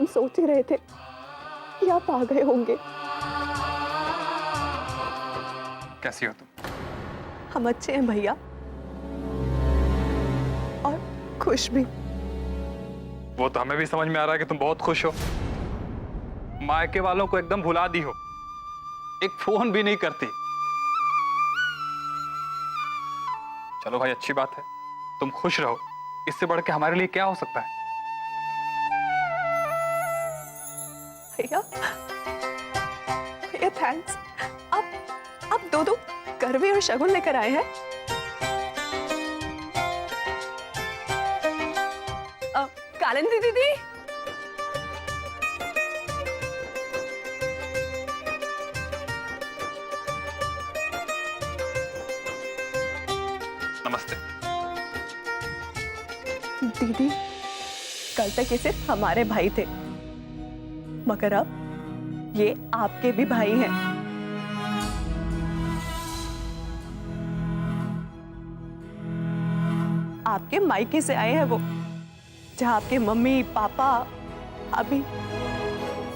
हम सोच ही रहे थे कि आप आ गए होंगे। कैसी हो तुम? हम अच्छे हैं भैया, और खुश भी। वो तो हमें भी समझ में आ रहा है कि तुम बहुत खुश हो। मायके वालों को एकदम भुला दी हो, एक फोन भी नहीं करती। चलो भाई, अच्छी बात है, तुम खुश रहो। इससे बढ़ के हमारे लिए क्या हो सकता है? भैया भैया थैंक्स। आप दो करवे और शगुन लेकर आए हैं। कालिंदी दीदी, नमस्ते। दीदी कल तक ये सिर्फ हमारे भाई थे, मगर अब ये आपके भी भाई हैं। आपके मायके से आए हैं वो, जहां आपके मम्मी पापा अभी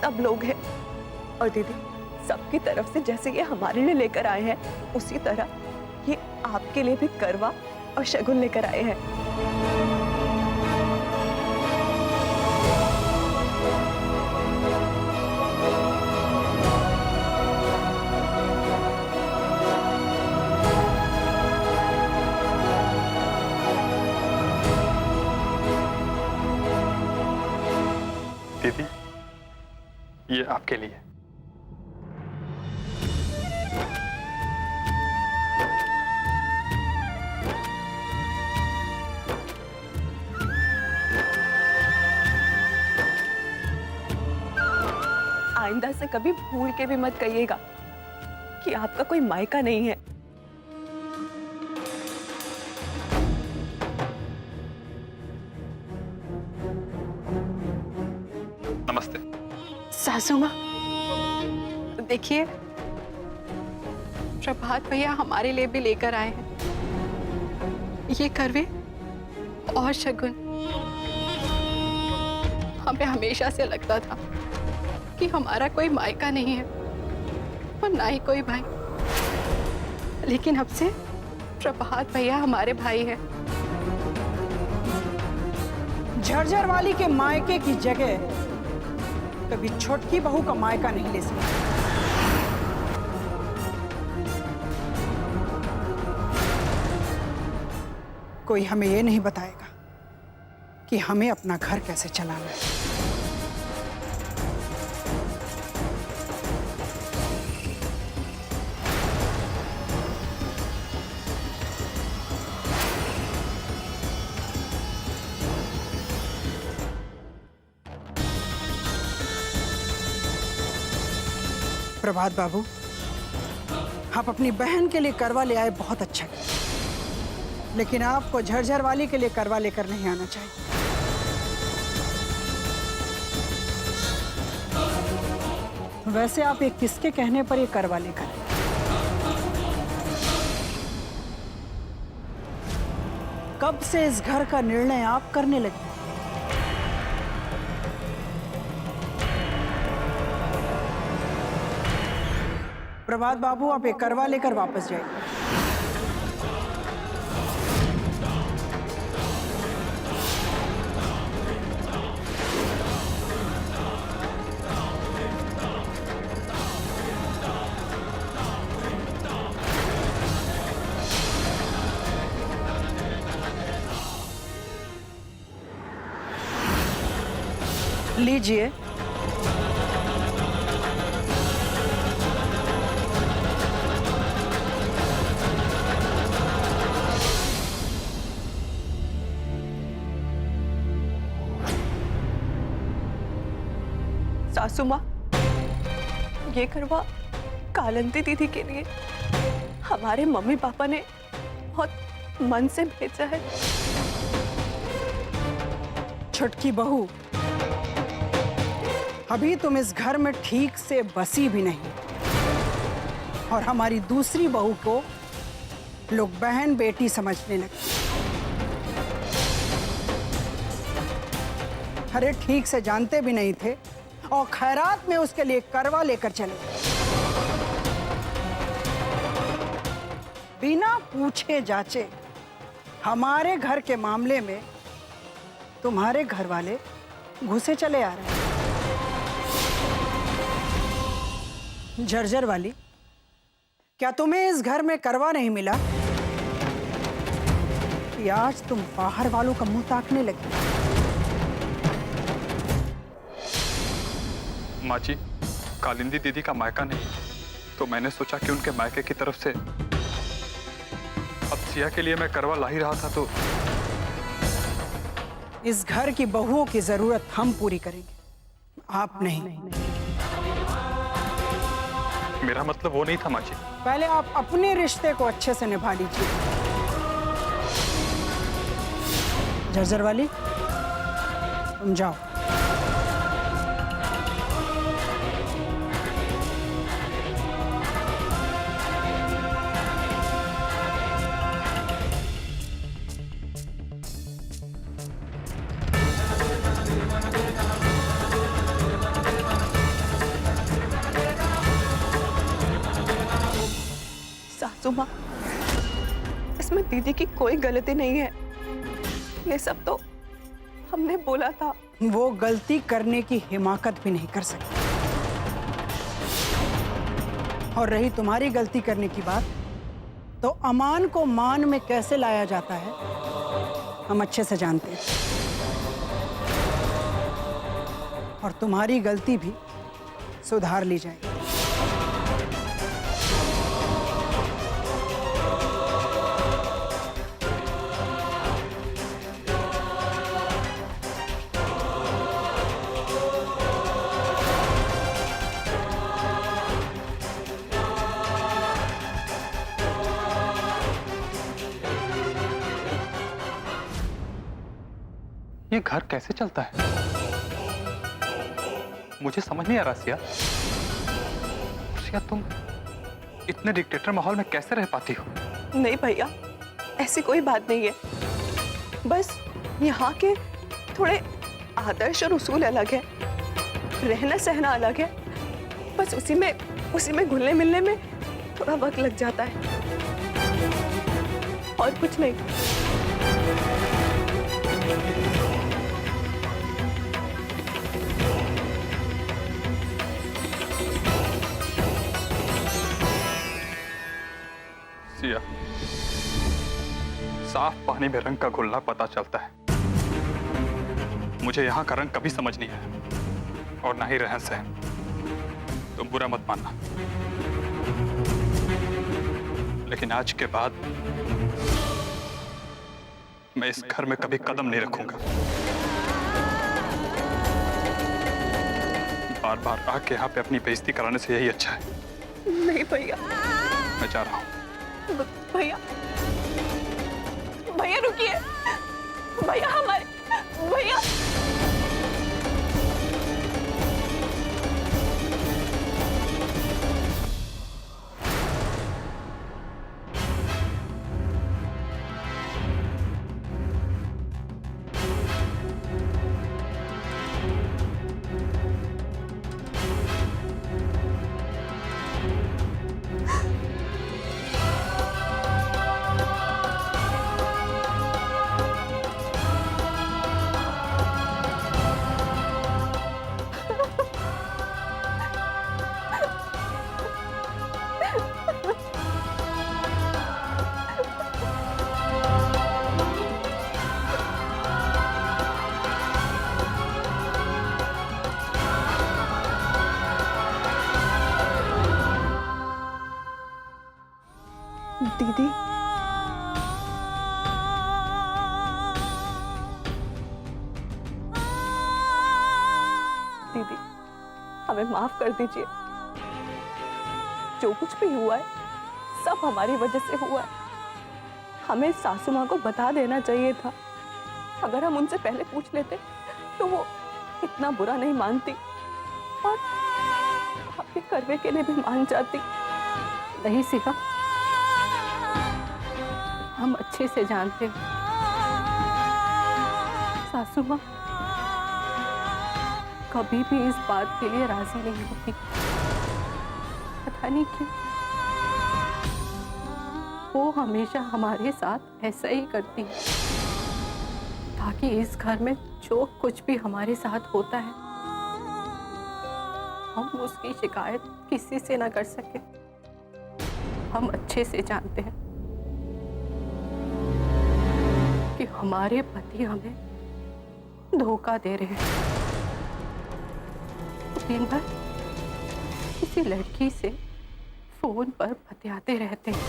सब लोग हैं। और दीदी, सबकी तरफ से जैसे ये हमारे लिए लेकर आए हैं, उसी तरह ये आपके लिए भी करवा और शगुन लेकर आए हैं। दीदी, ये आपके लिए। आइंदा से कभी भूल के भी मत कहिएगा कि आपका कोई मायका नहीं है। नमस्ते। सासू माँ, देखिए, प्रभात भैया हमारे लिए भी लेकर आए हैं ये करवे और शगुन। हमें हमेशा से लगता था कि हमारा कोई मायका नहीं है और ना ही कोई भाई, लेकिन अब से प्रभात भैया हमारे भाई हैं। झरझर वाली के मायके की जगह कभी छोटकी बहू का मायका नहीं ले सकती। कोई हमें ये नहीं बताएगा कि हमें अपना घर कैसे चलाना है। प्रभात बाबू, आप अपनी बहन के लिए करवा ले आए, बहुत अच्छा किया, लेकिन आपको झरझर वाली के लिए करवा लेकर नहीं आना चाहिए। वैसे आप ये किसके कहने पर ये करवा लेकर आए? कब से इस घर का निर्णय आप करने लगे? प्रभात बाबू, आप एक करवा लेकर वापस जाइए। लीजिए। सासू माँ, ये करवा कालिंदी दीदी के लिए हमारे मम्मी पापा ने बहुत मन से भेजा है। छुटकी बहू, अभी तुम इस घर में ठीक से बसी भी नहीं, और हमारी दूसरी बहू को लोग बहन बेटी समझने लगे। अरे ठीक से जानते भी नहीं थे और खैरात में उसके लिए करवा लेकर चले। बिना पूछे जाचे हमारे घर के मामले में तुम्हारे घर वाले घुसे चले आ रहे हैं। झरझर वाली, क्या तुम्हें इस घर में करवा नहीं मिला कि आज तुम बाहर वालों का मुंह ताकने लगी? माँ जी, कालिंदी दीदी का मायका नहीं, तो मैंने सोचा कि उनके मायके की तरफ से अब सिया के लिए मैं करवा ला ही रहा था। तो इस घर की बहुओं की जरूरत हम पूरी करेंगे, आप नहीं। मेरा मतलब वो नहीं था माँ जी। पहले आप अपने रिश्ते को अच्छे से निभा लीजिए। झरझर वाली, तुम जाओ। सासू माँ, इसमें दीदी की कोई गलती नहीं है। ये सब तो हमने बोला था। वो गलती करने की हिमाकत भी नहीं कर सकती। और रही तुम्हारी गलती करने की बात, तो अमान को मान में कैसे लाया जाता है हम अच्छे से जानते हैं। और तुम्हारी गलती भी सुधार ली जाएगी। ये घर कैसे चलता है मुझे समझ नहीं आ रहा। सिया, सिया तुम इतने डिक्टेटर माहौल में कैसे रह पाती हो? नहीं भैया, ऐसी कोई बात नहीं है। बस यहाँ के थोड़े आदर्श और उसूल अलग है, रहना सहना अलग है। बस उसी में घुलने मिलने में थोड़ा वक्त लग जाता है, और कुछ नहीं। सिया, साफ पानी में रंग का घुलना पता चलता है। मुझे यहाँ का रंग कभी समझ नहीं आया, और ना ही रहन सहन। तुम बुरा मत मानना, लेकिन आज के बाद मैं इस घर में कभी कदम नहीं रखूंगा। बार बार आके यहाँ पे अपनी बेइज्जती कराने से यही अच्छा है। नहीं भैया, मैं जा रहा हूँ। भैया, भैया रुकिए। भैया हमारे, भैया। दीदी, दीदी हमें माफ कर दीजिए। जो कुछ भी हुआ है सब हमारी वजह से हुआ है। हमें सासू माँ को बता देना चाहिए था। अगर हम उनसे पहले पूछ लेते तो वो इतना बुरा नहीं मानती, और आपके करवे के लिए भी मान जाती। नहीं सीखा, हम अच्छे से जानते हैं सासू माँ कभी भी इस बात के लिए राजी नहीं होती। पता नहीं क्यों वो हमेशा हमारे साथ ऐसा ही करती है, ताकि इस घर में जो कुछ भी हमारे साथ होता है हम उसकी शिकायत किसी से ना कर सके। हम अच्छे से जानते हैं कि हमारे पति हमें धोखा दे रहे हैं। दिन भर किसी लड़की से फोन पर बतियाते रहते हैं।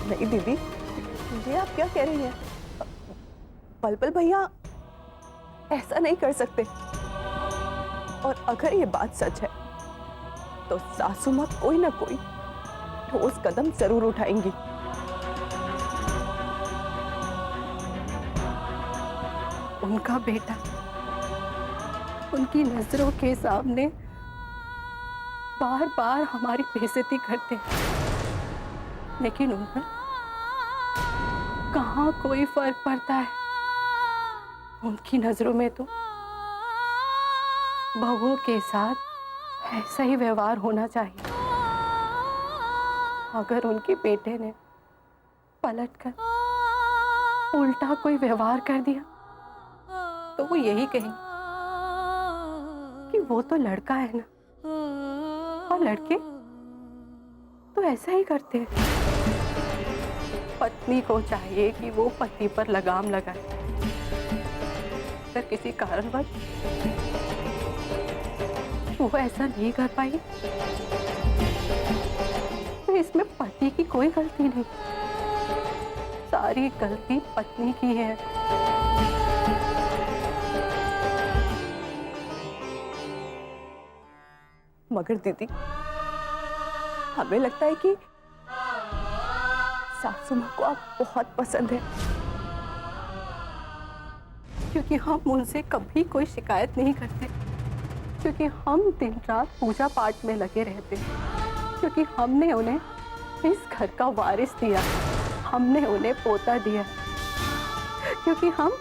नहीं दीदी, ये आप क्या कह रही हैं? पल पल भैया ऐसा नहीं कर सकते। और अगर ये बात सच है तो सासू माँ कोई ना कोई ठोस कदम जरूर उठाएंगी। उनका बेटा उनकी नजरों के सामने बार बार हमारी बेइज्जती करते हैं, लेकिन उन पर कहाँ कोई फर्क पड़ता है। उनकी नजरों में तो बहुओं के साथ ऐसा ही व्यवहार होना चाहिए। अगर उनके बेटे ने पलटकर उल्टा कोई व्यवहार कर दिया तो वो यही कहेंगे कि वो तो लड़का है ना, और लड़के तो ऐसा ही करते हैं। पत्नी को चाहिए कि वो पति पर लगाम लगाए। अगर किसी कारणवश वो ऐसा नहीं कर पाई तो इसमें पति की कोई गलती नहीं, सारी गलती पत्नी की है। मगर दीदी, हमें लगता है कि सासू माँ को आप बहुत पसंद है, क्योंकि हम उनसे कभी कोई शिकायत नहीं करते, क्योंकि हम दिन रात पूजा पाठ में लगे रहते हैं, क्योंकि हमने उन्हें इस घर का वारिस दिया, हमने उन्हें पोता दिया, क्योंकि हम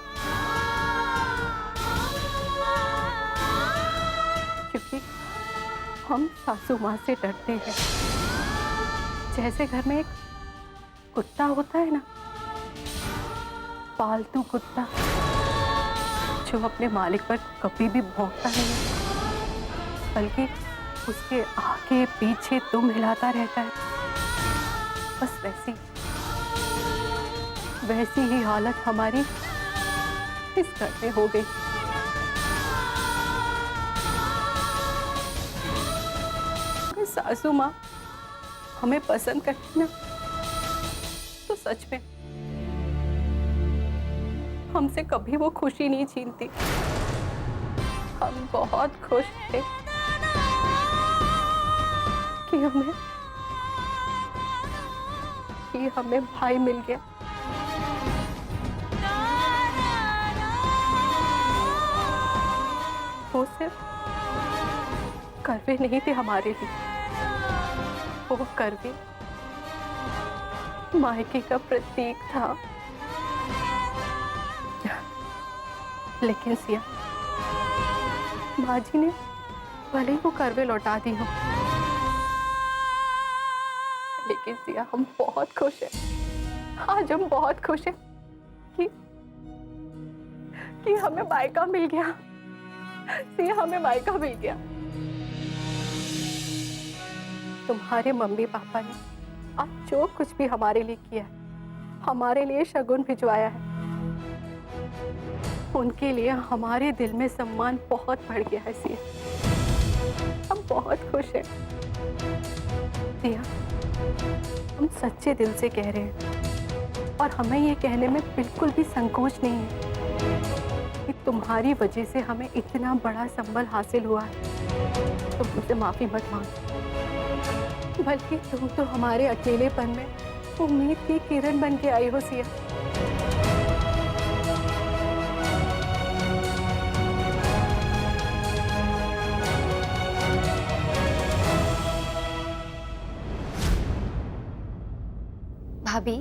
सासू माँ से डरते हैं। जैसे घर में एक कुत्ता होता है ना, पालतू कुत्ता, जो अपने मालिक पर कभी भी भौंकता नहीं, बल्कि उसके आगे पीछे दुम हिलाता रहता है, बस वैसी ही हालत हमारी इस घर में हो गई। सासू माँ हमें पसंद करती ना, तो सच में हमसे कभी वो खुशी नहीं छीनती। हम बहुत खुश थे कि हमें भाई मिल गया। वो सिर्फ करवे नहीं थे हमारे लिए, वो करवे मायके का प्रतीक था। लेकिन सिया, माँ जी ने भले ही वो करवे लौटा दी हो, लेकिन सिया हम बहुत खुश हैं। आज हम बहुत खुश हैं कि हमें मायका मिल गया। सिया, हमें मायका मिल गया। तुम्हारे मम्मी पापा ने आज जो कुछ भी हमारे लिए किया है, हमारे लिए शगुन भिजवाया है, उनके लिए हमारे दिल में सम्मान बहुत बढ़ गया है। सिया, हम बहुत खुश हैं। सिया, हम सच्चे दिल से कह रहे हैं, और हमें ये कहने में बिल्कुल भी संकोच नहीं है कि तुम्हारी वजह से हमें इतना बड़ा संबल हासिल हुआ है। तुम मुझसे माफी मत मांगो, बल्कि तुम तो हमारे अकेलेपन में उम्मीद की किरण बन के आई हो। सिया, भाभी,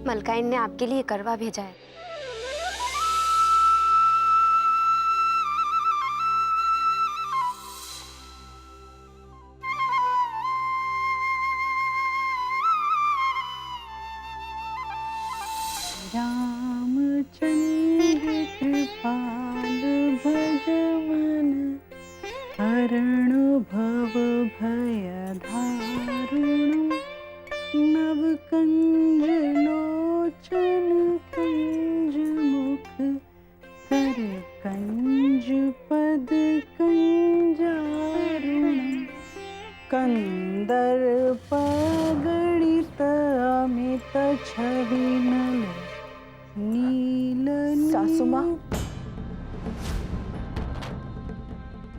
मलकाइन ने आपके लिए करवा भेजा है। रामचंद्र कृपाल भज मन हरण भव भय धारुण नव कंज लोचन कंज मुख कर कंज पद कंजारुण कंदर्प गणित अमित छवि नल नील सासू माँ,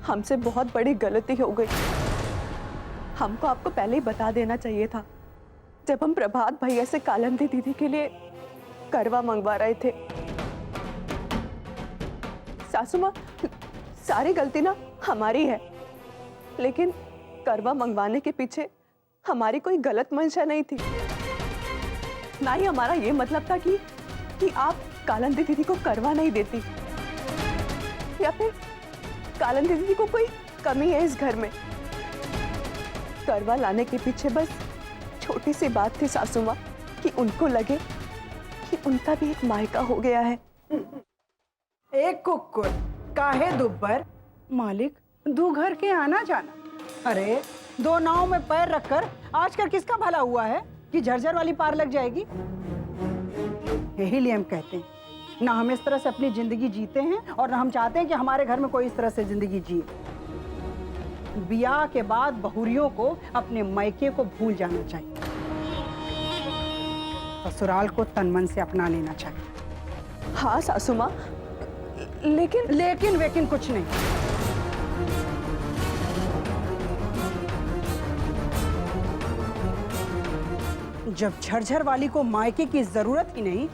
हमसे बहुत बड़ी गलती हो गई। हमको आपको पहले ही बता देना चाहिए था जब हम प्रभात भैया से कालंदी दीदी के लिए करवा मंगवा रहे थे। सासू माँ, सारी गलती ना हमारी है, लेकिन करवा मंगवाने के पीछे हमारी कोई गलत मंशा नहीं थी। ना ही हमारा ये मतलब था कि आप कालंदी दीदी को करवा नहीं देती, या फिर कालंदी दीदी को कोई कमी है इस घर में। करवा लाने के पीछे बस छोटी सी बात थी सासू माँ, कि उनको लगे कि उनका भी एक मायका हो गया है। एक कुक्कुर काहे दुब्बर, मालिक दो घर के आना जाना। अरे दो नाव में पैर रखकर आजकल किसका भला हुआ है कि झरझर वाली पार लग जाएगी। यही लिए हम कहते हैं, ना हम इस तरह से अपनी जिंदगी जीते हैं और ना हम चाहते हैं कि हमारे घर में कोई इस तरह से जिंदगी जिए। ब्याह के बाद बहुरियों को अपने मायके को भूल जाना चाहिए, ससुराल को तन मन से अपना लेना चाहिए। हाँ सासू माँ, लेकिन वेकिन कुछ नहीं। जब झरझर वाली को मायके की जरूरत ही नहीं,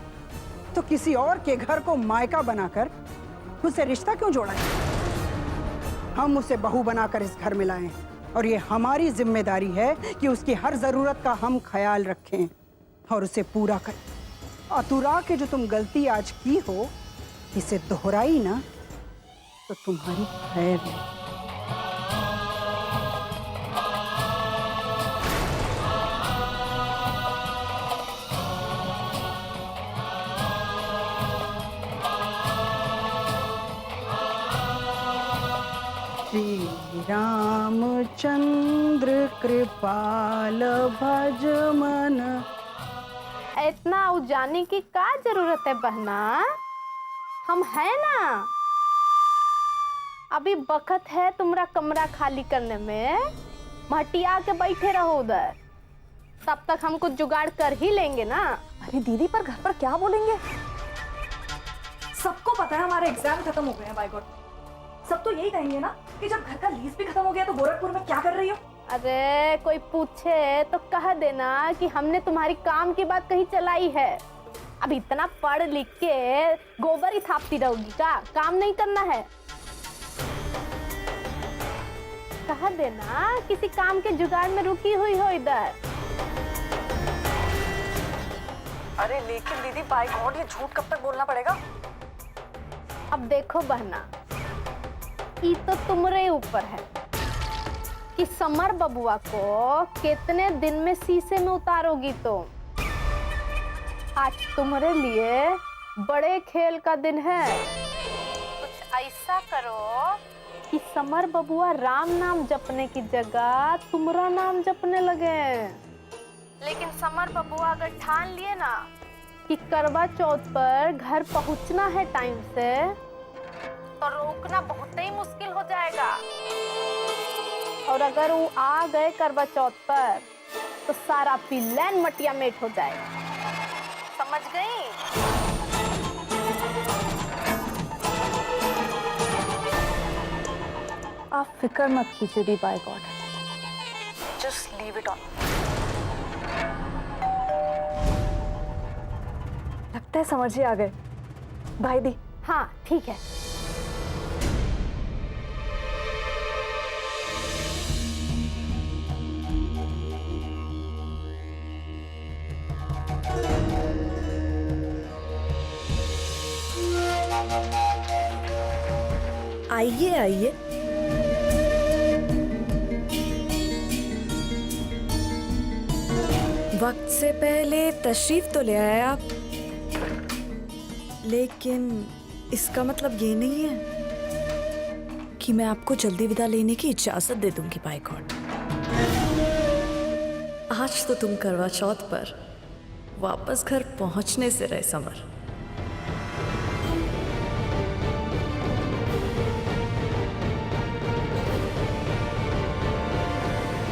तो किसी और के घर को मायका बनाकर उससे रिश्ता क्यों जोड़ा है? हम उसे बहू बनाकर इस घर में लाए हैं और ये हमारी जिम्मेदारी है कि उसकी हर जरूरत का हम ख्याल रखें और उसे पूरा करें। अतुरा के जो तुम गलती आज की हो, इसे दोहराई ना तो तुम्हारी खैर नहीं। श्री रामचंद्र कृपाल भज मन। इतना उजाने की क्या जरूरत है बहना, हम है ना। अभी बखत है तुम्हारा कमरा खाली करने में, मटिया के बैठे रहो उधर, तब तक हम कुछ जुगाड़ कर ही लेंगे ना। अरे दीदी, पर घर पर क्या बोलेंगे? सबको पता है हमारे एग्जाम खत्म हो गए हैं, बाय गॉड। सब तो यही कहेंगे ना कि जब घर का लीज भी खत्म हो गया तो गोरखपुर में क्या कर रही हो। अरे कोई पूछे तो कह देना कि हमने तुम्हारी काम की बात कहीं चलाई है। अब इतना पढ़ लिख के गोबर ही थापती रहोगी का, काम नहीं करना है। कह देना किसी काम के जुगाड़ में रुकी हुई हो इधर। अरे लेकिन दीदी, बाय गॉड, ये झूठ कब तक बोलना पड़ेगा? अब देखो बहना, ये तो तुम्हारे ऊपर है कि समर बबुआ को कितने दिन में शीशे में उतारोगी। तो आज तुम्हारे लिए बड़े खेल का दिन है। कुछ ऐसा करो कि समर बबुआ राम नाम जपने की जगह तुम्हारा नाम जपने लगे। लेकिन समर बबुआ अगर ठान लिए ना कि करवा चौथ पर घर पहुंचना है टाइम से, तो रोकना बहुत ही मुश्किल हो जाएगा। और अगर वो आ गए करवा चौथ पर, तो सारा प्लान मटिया मेट हो जाएगा। समझ गई? आप फिक्र मत कीजिए दी, by god, just leave it on. लगता है समझ ही आ गए भाई दी। हाँ ठीक है। आइए आइए। वक्त से पहले तशरीफ तो ले आए आप, लेकिन इसका मतलब ये नहीं है कि मैं आपको जल्दी विदा लेने की इजाजत दे दूंगी। बाय गॉड, आज तो तुम करवा चौथ पर वापस घर पहुंचने से रहे समर।